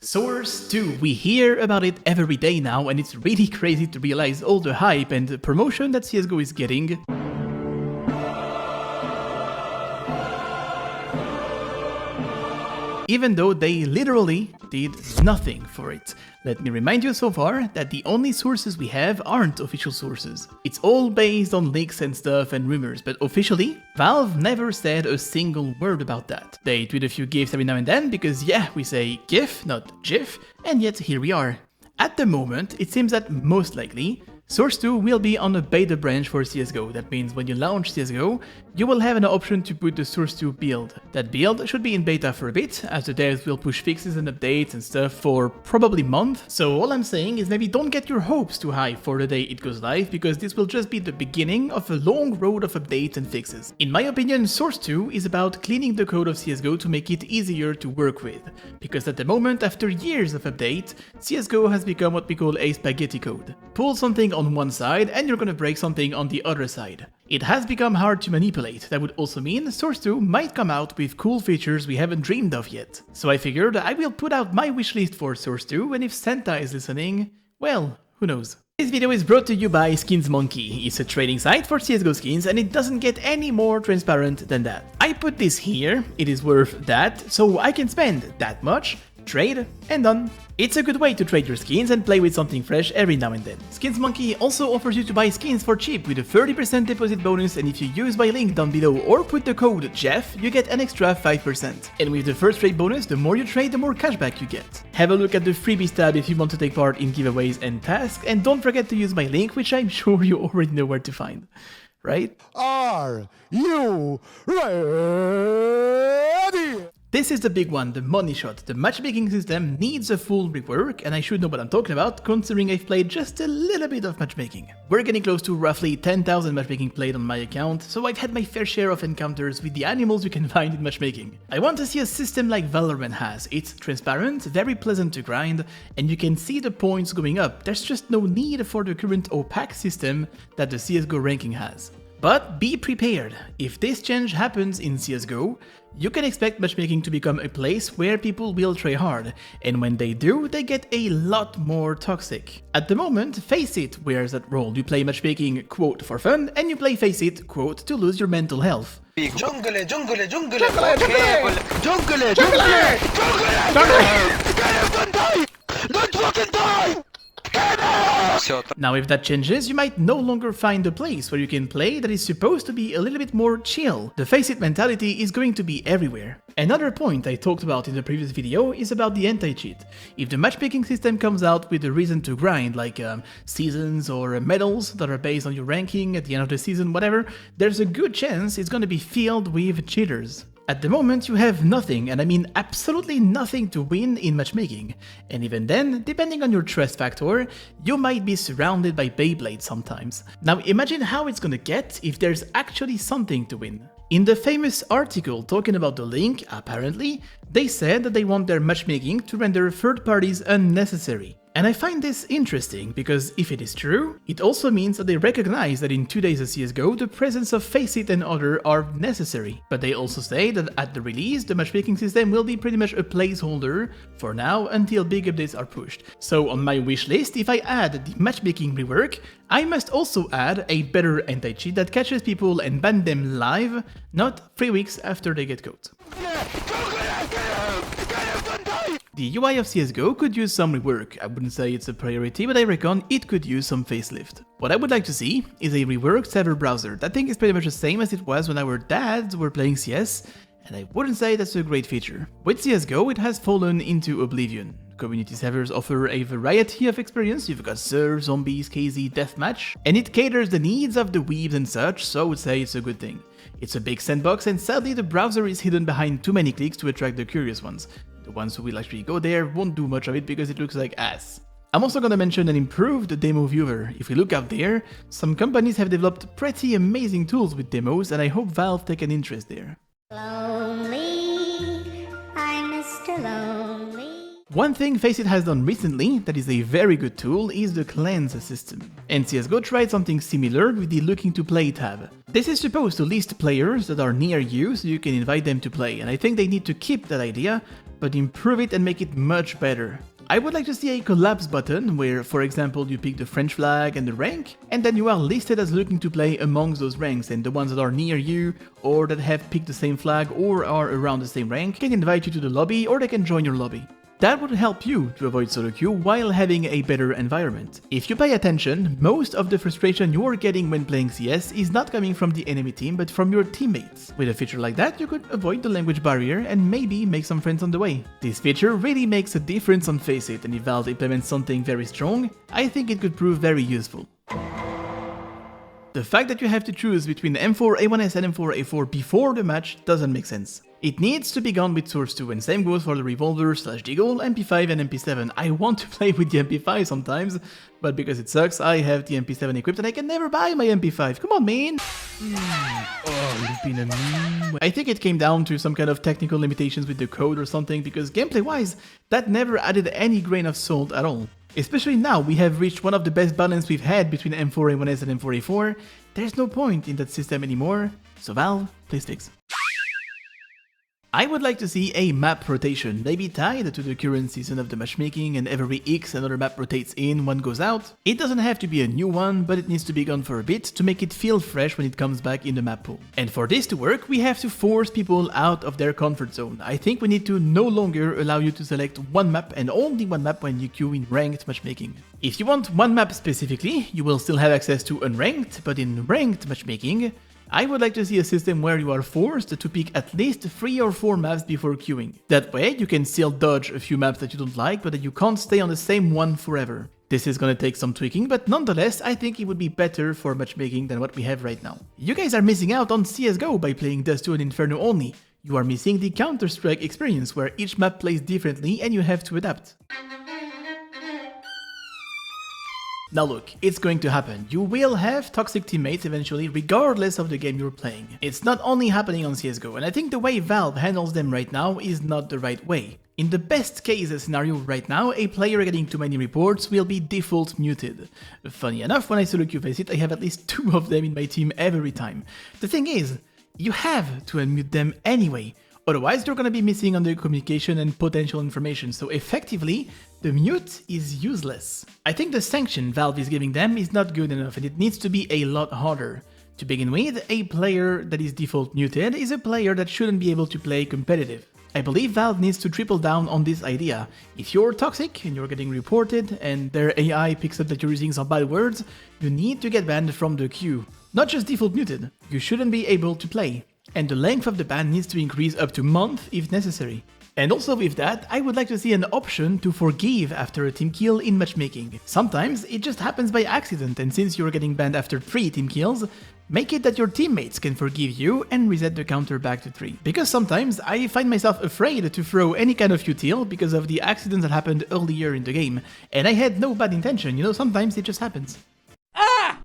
Source 2. We hear about it every day now, and it's really crazy to realize all the hype and the promotion that CSGO is getting. Even though they literally did nothing for it. Let me remind you so far that the only sources we have aren't official sources. It's all based on leaks and stuff and rumors, but officially, Valve never said a single word about that. They tweet a few GIFs every now and then because yeah, we say GIF, not GIF, and yet here we are. At the moment, it seems that most likely, Source 2 will be on a beta branch for CSGO. That means when you launch CSGO, you will have an option to put the Source 2 build. That build should be in beta for a bit, as the devs will push fixes and updates and stuff for probably a month. So all I'm saying is maybe don't get your hopes too high for the day it goes live, because this will just be the beginning of a long road of updates and fixes. In my opinion, Source 2 is about cleaning the code of CSGO to make it easier to work with. Because at the moment, after years of update, CSGO has become what we call a spaghetti code. Pull something on one side and you're gonna break something on the other side. It has become hard to manipulate. That would also mean Source 2 might come out with cool features we haven't dreamed of yet. So I figured I will put out my wishlist for Source 2, and if Santa is listening, well, who knows. This video is brought to you by Skinsmonkey. It's a trading site for CSGO skins, and it doesn't get any more transparent than that. I put this here, it is worth that, so I can spend that much, trade, and done. It's a good way to trade your skins and play with something fresh every now and then. Skinsmonkey also offers you to buy skins for cheap with a 30% deposit bonus, and if you use my link down below or put the code JEFF, you get an extra 5%. And with the first trade bonus, the more you trade, the more cashback you get. Have a look at the freebies tab if you want to take part in giveaways and tasks, and don't forget to use my link, which I'm sure you already know where to find. Right? Are you ready? This is the big one, the money shot. The matchmaking system needs a full rework, and I should know what I'm talking about, considering I've played just a little bit of matchmaking. We're getting close to roughly 10,000 matchmaking played on my account, so I've had my fair share of encounters with the animals you can find in matchmaking. I want to see a system like Valorant has. It's transparent, very pleasant to grind, and you can see the points going up. There's just no need for the current opaque system that the CSGO ranking has. But be prepared. If this change happens in CSGO, you can expect matchmaking to become a place where people will try hard, and when they do, they get a lot more toxic. At the moment, Faceit wears that role. You play matchmaking, quote, for fun, and you play Faceit, quote, to lose your mental health. Jungle, jungle, jungle, don't fucking die! Now if that changes, you might no longer find a place where you can play that is supposed to be a little bit more chill. The Faceit mentality is going to be everywhere. Another point I talked about in the previous video is about the anti-cheat. If the matchmaking system comes out with a reason to grind, like seasons or medals that are based on your ranking at the end of the season, whatever, there's a good chance it's going to be filled with cheaters. At the moment you have nothing, and I mean absolutely nothing, to win in matchmaking, and even then, depending on your trust factor, you might be surrounded by Beyblades sometimes. Now imagine how it's gonna get if there's actually something to win. In the famous article talking about the link, apparently, they said that they want their matchmaking to render third parties unnecessary. And I find this interesting, because if it is true, it also means that they recognize that in today's CSGO, the presence of Faceit and other are necessary. But they also say that at the release, the matchmaking system will be pretty much a placeholder for now until big updates are pushed. So on my wish list, if I add the matchmaking rework, I must also add a better anti-cheat that catches people and ban them live, not 3 weeks after they get caught. The UI of CSGO could use some rework. I wouldn't say it's a priority, but I reckon it could use some facelift. What I would like to see is a reworked server browser. That thing is pretty much the same as it was when our dads were playing CS, and I wouldn't say that's a great feature. With CSGO, it has fallen into oblivion. Community servers offer a variety of experience. You've got Surf, Zombies, KZ, Deathmatch, and it caters the needs of the weebs and such, so I would say it's a good thing. It's a big sandbox, and sadly the browser is hidden behind too many clicks to attract the curious ones. The ones who will actually go there won't do much of it because it looks like ass. I'm also gonna mention an improved demo viewer. If we look out there, some companies have developed pretty amazing tools with demos, and I hope Valve take an interest there. Lonely, I'm Mr. Lonely. One thing Faceit has done recently that is a very good tool is the cleanse system. And CSGO tried something similar with the looking to play tab. This is supposed to list players that are near you so you can invite them to play, and I think they need to keep that idea, but improve it and make it much better. I would like to see a collapse button where, for example, you pick the French flag and the rank, and then you are listed as looking to play amongst those ranks, and the ones that are near you or that have picked the same flag or are around the same rank can invite you to the lobby or they can join your lobby. That would help you to avoid solo queue while having a better environment. If you pay attention, most of the frustration you are getting when playing CS is not coming from the enemy team but from your teammates. With a feature like that, you could avoid the language barrier and maybe make some friends on the way. This feature really makes a difference on Faceit, and if Valve implements something very strong, I think it could prove very useful. The fact that you have to choose between M4A1S and M4A4 before the match doesn't make sense. It needs to be gone with Source 2, and same goes for the Revolver, Deagle, MP5 and MP7. I want to play with the MP5 sometimes, but because it sucks, I have the MP7 equipped and I can never buy my MP5. Come on, man! Oh, you've been a mean... I think it came down to some kind of technical limitations with the code or something, because gameplay-wise, that never added any grain of salt at all. Especially now we have reached one of the best balance we've had between M4A1S and M4A4, there's no point in that system anymore, so Valve, please fix. I would like to see a map rotation, maybe tied to the current season of the matchmaking, and every X another map rotates in, one goes out. It doesn't have to be a new one, but it needs to be gone for a bit to make it feel fresh when it comes back in the map pool. And for this to work, we have to force people out of their comfort zone. I think we need to no longer allow you to select one map and only one map when you queue in ranked matchmaking. If you want one map specifically, you will still have access to unranked, but in ranked matchmaking, I would like to see a system where you are forced to pick at least 3 or 4 maps before queuing. That way you can still dodge a few maps that you don't like, but that you can't stay on the same one forever. This is gonna take some tweaking, but nonetheless I think it would be better for matchmaking than what we have right now. You guys are missing out on CSGO by playing Dust 2 and Inferno only. You are missing the Counter-Strike experience where each map plays differently and you have to adapt. Now look, it's going to happen. You will have toxic teammates eventually, regardless of the game you're playing. It's not only happening on CSGO, and I think the way Valve handles them right now is not the right way. In the best case scenario right now, a player getting too many reports will be default muted. Funny enough, when I solo queue Faceit, I have at least 2 of them in my team every time. The thing is, you have to unmute them anyway. Otherwise, they're gonna be missing on their communication and potential information, so effectively, the mute is useless. I think the sanction Valve is giving them is not good enough, and it needs to be a lot harder. To begin with, a player that is default muted is a player that shouldn't be able to play competitive. I believe Valve needs to triple down on this idea. If you're toxic and you're getting reported and their AI picks up that you're using some bad words, you need to get banned from the queue. Not just default muted, you shouldn't be able to play. And the length of the ban needs to increase up to a month if necessary. And also with that, I would like to see an option to forgive after a team kill in matchmaking. Sometimes it just happens by accident, and since you're getting banned after 3 team kills, make it that your teammates can forgive you and reset the counter back to 3. Because sometimes I find myself afraid to throw any kind of util because of the accidents that happened earlier in the game, and I had no bad intention, you know, sometimes it just happens.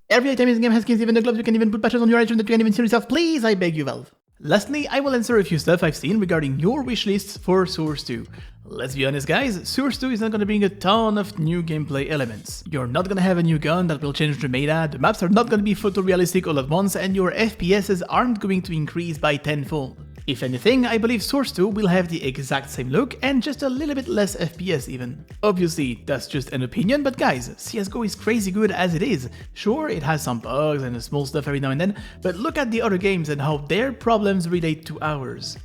Every item in the game has skins, even the gloves, you can even put patches on your item that you can even see yourself, please, I beg you, Valve. Lastly, I will answer a few stuff I've seen regarding your wishlists for Source 2. Let's be honest guys, Source 2 is not gonna bring a ton of new gameplay elements. You're not gonna have a new gun that will change the meta, the maps are not gonna be photorealistic all at once, and your FPSs aren't going to increase by tenfold. If anything, I believe Source 2 will have the exact same look and just a little bit less FPS even. Obviously, that's just an opinion, but guys, CSGO is crazy good as it is. Sure, it has some bugs and small stuff every now and then, but look at the other games and how their problems relate to ours.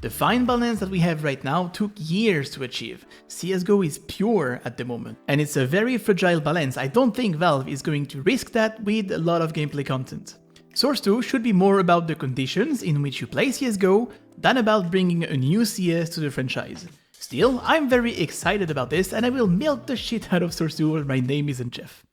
The fine balance that we have right now took years to achieve. CSGO is pure at the moment, and it's a very fragile balance. I don't think Valve is going to risk that with a lot of gameplay content. Source 2 should be more about the conditions in which you play CSGO than about bringing a new CS to the franchise. Still, I'm very excited about this and I will milk the shit out of Source 2 or my name isn't Jeff.